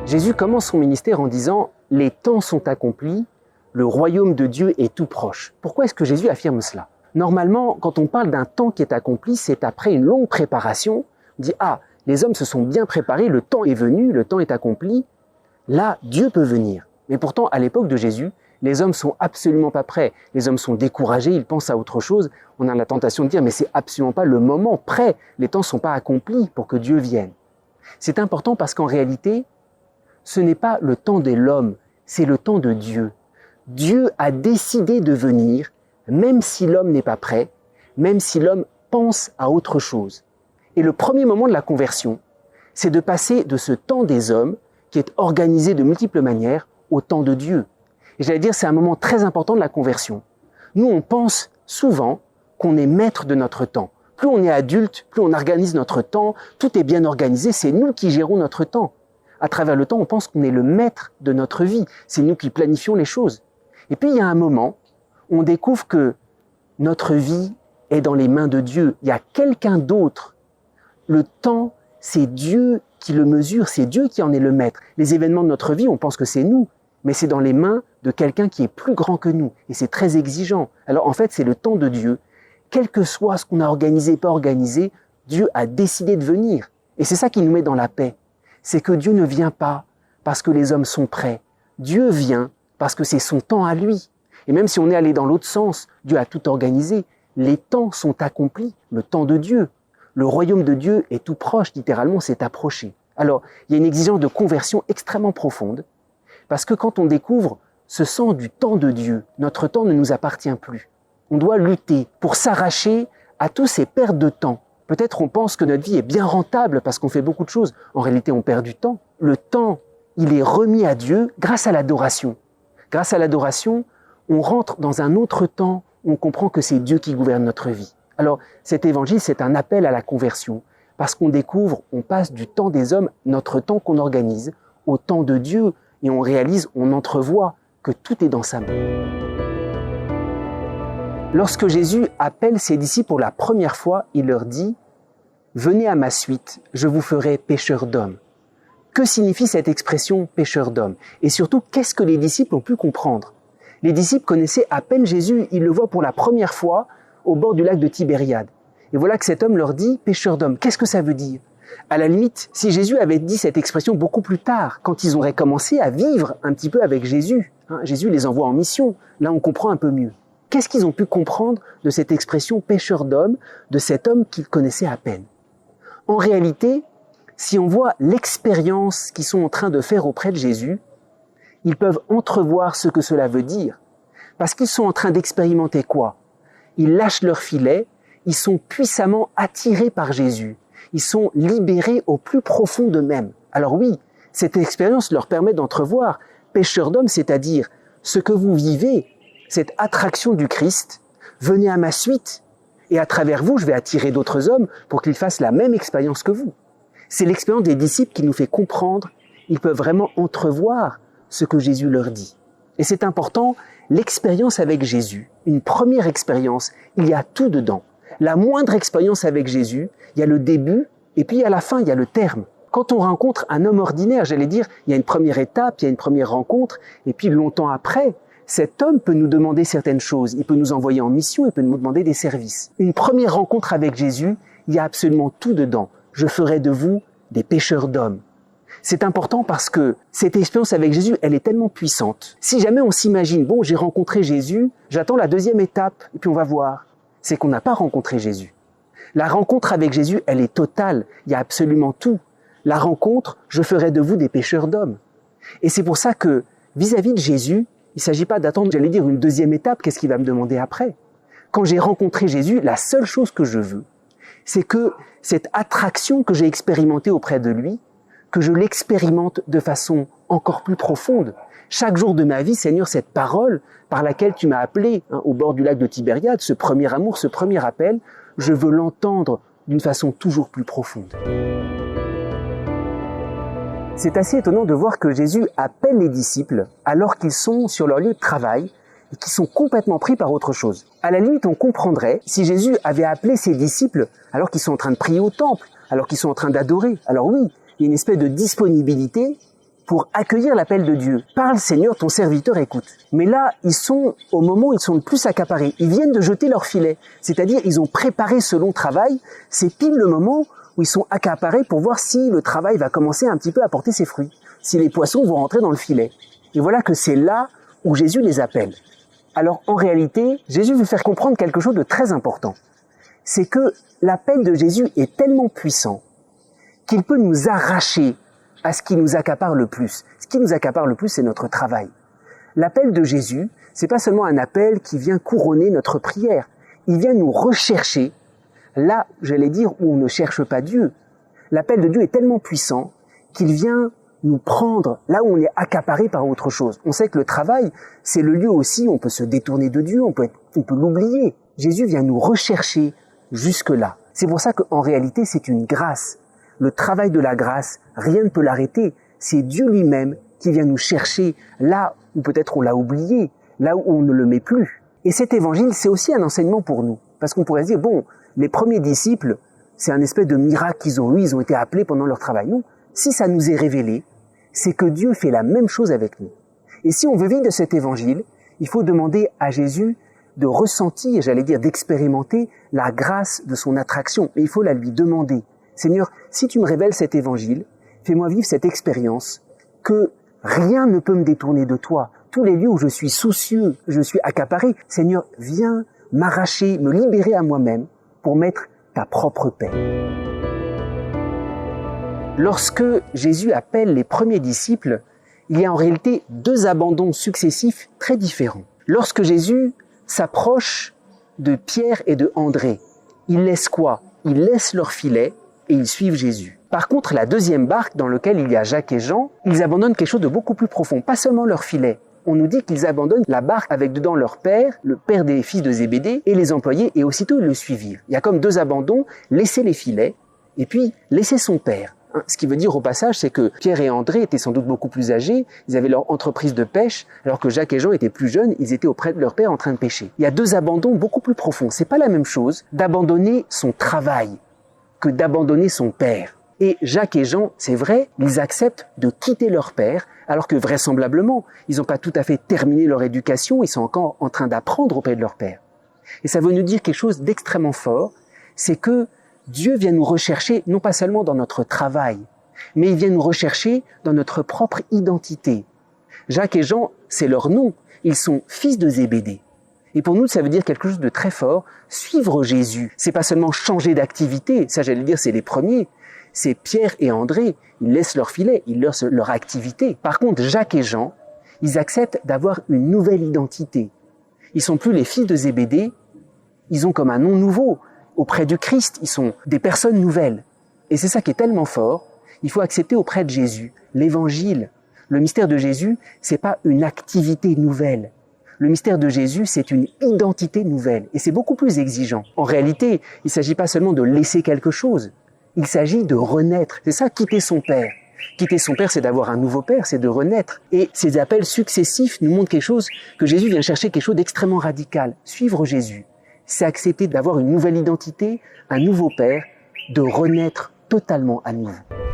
Jésus commence son ministère en disant « Les temps sont accomplis, le royaume de Dieu est tout proche ». Pourquoi est-ce que Jésus affirme cela? Normalement, quand on parle d'un temps qui est accompli, c'est après une longue préparation. On dit « Ah, les hommes se sont bien préparés, le temps est venu, le temps est accompli. Là, Dieu peut venir. » Mais pourtant, à l'époque de Jésus, les hommes sont absolument pas prêts. Les hommes sont découragés, ils pensent à autre chose. On a la tentation de dire « Mais c'est absolument pas le moment prêt. Les temps ne sont pas accomplis pour que Dieu vienne. » C'est important parce qu'en réalité, ce n'est pas le temps de l'homme, c'est le temps de Dieu. Dieu a décidé de venir, même si l'homme n'est pas prêt, même si l'homme pense à autre chose. Et le premier moment de la conversion, c'est de passer de ce temps des hommes, qui est organisé de multiples manières, au temps de Dieu. Et j'allais dire, c'est un moment très important de la conversion. Nous, on pense souvent qu'on est maître de notre temps. Plus on est adulte, plus on organise notre temps, tout est bien organisé, c'est nous qui gérons notre temps. À travers le temps, on pense qu'on est le maître de notre vie. C'est nous qui planifions les choses. Et puis, il y a un moment où on découvre que notre vie est dans les mains de Dieu. Il y a quelqu'un d'autre. Le temps, c'est Dieu qui le mesure, c'est Dieu qui en est le maître. Les événements de notre vie, on pense que c'est nous, mais c'est dans les mains de quelqu'un qui est plus grand que nous. Et c'est très exigeant. Alors, en fait, c'est le temps de Dieu. Quel que soit ce qu'on a organisé, pas organisé, Dieu a décidé de venir. Et c'est ça qui nous met dans la paix. C'est que Dieu ne vient pas parce que les hommes sont prêts. Dieu vient parce que c'est son temps à lui. Et même si on est allé dans l'autre sens, Dieu a tout organisé. Les temps sont accomplis, le temps de Dieu. Le royaume de Dieu est tout proche, littéralement, c'est approché. Alors, il y a une exigence de conversion extrêmement profonde, parce que quand on découvre ce sens du temps de Dieu, notre temps ne nous appartient plus. On doit lutter pour s'arracher à tous ces pertes de temps. Peut-être on pense que notre vie est bien rentable parce qu'on fait beaucoup de choses. En réalité, on perd du temps. Le temps, il est remis à Dieu grâce à l'adoration. Grâce à l'adoration, on rentre dans un autre temps où on comprend que c'est Dieu qui gouverne notre vie. Alors, cet évangile, c'est un appel à la conversion. Parce qu'on découvre, on passe du temps des hommes, notre temps qu'on organise, au temps de Dieu. Et on réalise, on entrevoit que tout est dans sa main. Lorsque Jésus appelle ses disciples pour la première fois, il leur dit « Venez à ma suite, je vous ferai pécheurs d'hommes ». Que signifie cette expression « pécheurs d'hommes » ? Et surtout, qu'est-ce que les disciples ont pu comprendre ? Les disciples connaissaient à peine Jésus, ils le voient pour la première fois au bord du lac de Tibériade. Et voilà que cet homme leur dit « pécheurs d'hommes ». Qu'est-ce que ça veut dire ? À la limite, si Jésus avait dit cette expression beaucoup plus tard, quand ils auraient commencé à vivre un petit peu avec Jésus, Jésus les envoie en mission, là on comprend un peu mieux. Qu'est-ce qu'ils ont pu comprendre de cette expression pécheur d'hommes, de cet homme qu'ils connaissaient à peine? En réalité, si on voit l'expérience qu'ils sont en train de faire auprès de Jésus, ils peuvent entrevoir ce que cela veut dire. Parce qu'ils sont en train d'expérimenter quoi? Ils lâchent leur filet, ils sont puissamment attirés par Jésus. Ils sont libérés au plus profond d'eux-mêmes. Alors oui, cette expérience leur permet d'entrevoir pécheur d'hommes, c'est-à-dire ce que vous vivez, cette attraction du Christ, venez à ma suite, et à travers vous, je vais attirer d'autres hommes pour qu'ils fassent la même expérience que vous. C'est l'expérience des disciples qui nous fait comprendre, ils peuvent vraiment entrevoir ce que Jésus leur dit. Et c'est important, l'expérience avec Jésus, une première expérience, il y a tout dedans. La moindre expérience avec Jésus, il y a le début, et puis à la fin, il y a le terme. Quand on rencontre un homme ordinaire, j'allais dire, il y a une première étape, il y a une première rencontre, et puis longtemps après, cet homme peut nous demander certaines choses, il peut nous envoyer en mission, il peut nous demander des services. Une première rencontre avec Jésus, il y a absolument tout dedans. Je ferai de vous des pécheurs d'hommes. C'est important parce que cette expérience avec Jésus, elle est tellement puissante. Si jamais on s'imagine, bon, j'ai rencontré Jésus, j'attends la deuxième étape, et puis on va voir. C'est qu'on n'a pas rencontré Jésus. La rencontre avec Jésus, elle est totale, il y a absolument tout. La rencontre, je ferai de vous des pécheurs d'hommes. Et c'est pour ça que, vis-à-vis de Jésus, il ne s'agit pas d'attendre, j'allais dire, une deuxième étape, qu'est-ce qu'il va me demander après? Quand j'ai rencontré Jésus, la seule chose que je veux, c'est que cette attraction que j'ai expérimentée auprès de lui, que je l'expérimente de façon encore plus profonde. Chaque jour de ma vie, Seigneur, cette parole par laquelle tu m'as appelé au bord du lac de Tibériade, ce premier amour, ce premier appel, je veux l'entendre d'une façon toujours plus profonde. C'est assez étonnant de voir que Jésus appelle les disciples alors qu'ils sont sur leur lieu de travail et qu'ils sont complètement pris par autre chose. À la limite, on comprendrait si Jésus avait appelé ses disciples alors qu'ils sont en train de prier au temple, alors qu'ils sont en train d'adorer. Alors oui, il y a une espèce de disponibilité pour accueillir l'appel de Dieu. Parle Seigneur, ton serviteur écoute. Mais là, ils sont au moment où ils sont le plus accaparés. Ils viennent de jeter leur filet. C'est-à-dire, ils ont préparé ce long travail. C'est pile le moment où ils sont accaparés pour voir si le travail va commencer un petit peu à porter ses fruits. Si les poissons vont rentrer dans le filet. Et voilà que c'est là où Jésus les appelle. Alors, en réalité, Jésus veut faire comprendre quelque chose de très important. C'est que l'appel de Jésus est tellement puissant qu'il peut nous arracher à ce qui nous accapare le plus. Ce qui nous accapare le plus, c'est notre travail. L'appel de Jésus, c'est pas seulement un appel qui vient couronner notre prière. Il vient nous rechercher là, j'allais dire, où on ne cherche pas Dieu. L'appel de Dieu est tellement puissant qu'il vient nous prendre là où on est accaparé par autre chose. On sait que le travail, c'est le lieu aussi où on peut se détourner de Dieu, on peut l'oublier. Jésus vient nous rechercher jusque-là. C'est pour ça qu'en réalité, c'est une grâce. Le travail de la grâce, rien ne peut l'arrêter. C'est Dieu lui-même qui vient nous chercher là où peut-être on l'a oublié, là où on ne le met plus. Et cet évangile, c'est aussi un enseignement pour nous. Parce qu'on pourrait se dire, bon, les premiers disciples, c'est un espèce de miracle qu'ils ont eu, ils ont été appelés pendant leur travail. Non, si ça nous est révélé, c'est que Dieu fait la même chose avec nous. Et si on veut vivre de cet évangile, il faut demander à Jésus de ressentir, j'allais dire d'expérimenter la grâce de son attraction. Et il faut la lui demander. Seigneur, si tu me révèles cet évangile, fais-moi vivre cette expérience que rien ne peut me détourner de toi. Tous les lieux où je suis soucieux, je suis accaparé, Seigneur, viens m'arracher, me libérer à moi-même pour mettre ta propre paix. Lorsque Jésus appelle les premiers disciples, il y a en réalité deux abandons successifs très différents. Lorsque Jésus s'approche de Pierre et de André, ils laissent quoi? Ils laissent leur filet et ils suivent Jésus. Par contre, la deuxième barque dans laquelle il y a Jacques et Jean, ils abandonnent quelque chose de beaucoup plus profond, pas seulement leur filet. On nous dit qu'ils abandonnent la barque avec dedans leur père, le père des fils de Zébédée, et les employés, et aussitôt ils le suivirent. Il y a comme deux abandons, laisser les filets, et puis laisser son père. Ce qui veut dire au passage, c'est que Pierre et André étaient sans doute beaucoup plus âgés, ils avaient leur entreprise de pêche, alors que Jacques et Jean étaient plus jeunes, ils étaient auprès de leur père en train de pêcher. Il y a deux abandons beaucoup plus profonds. C'est pas la même chose d'abandonner son travail que d'abandonner son père. Et Jacques et Jean, c'est vrai, ils acceptent de quitter leur père, alors que vraisemblablement, ils n'ont pas tout à fait terminé leur éducation, ils sont encore en train d'apprendre auprès de leur père. Et ça veut nous dire quelque chose d'extrêmement fort, c'est que Dieu vient nous rechercher, non pas seulement dans notre travail, mais il vient nous rechercher dans notre propre identité. Jacques et Jean, c'est leur nom, ils sont fils de Zébédée. Et pour nous, ça veut dire quelque chose de très fort, suivre Jésus. C'est pas seulement changer d'activité, ça j'allais dire c'est les premiers. C'est Pierre et André, ils laissent leur filet, ils laissent leur activité. Par contre, Jacques et Jean, ils acceptent d'avoir une nouvelle identité. Ils sont plus les fils de Zébédée, ils ont comme un nom nouveau. Auprès du Christ, ils sont des personnes nouvelles. Et c'est ça qui est tellement fort, il faut accepter auprès de Jésus l'évangile. Le mystère de Jésus, c'est pas une activité nouvelle. Le mystère de Jésus, c'est une identité nouvelle. Et c'est beaucoup plus exigeant. En réalité, il ne s'agit pas seulement de laisser quelque chose. Il s'agit de renaître. C'est ça, quitter son père. Quitter son père, c'est d'avoir un nouveau père, c'est de renaître. Et ces appels successifs nous montrent quelque chose, que Jésus vient chercher quelque chose d'extrêmement radical. Suivre Jésus, c'est accepter d'avoir une nouvelle identité, un nouveau père, de renaître totalement à nouveau.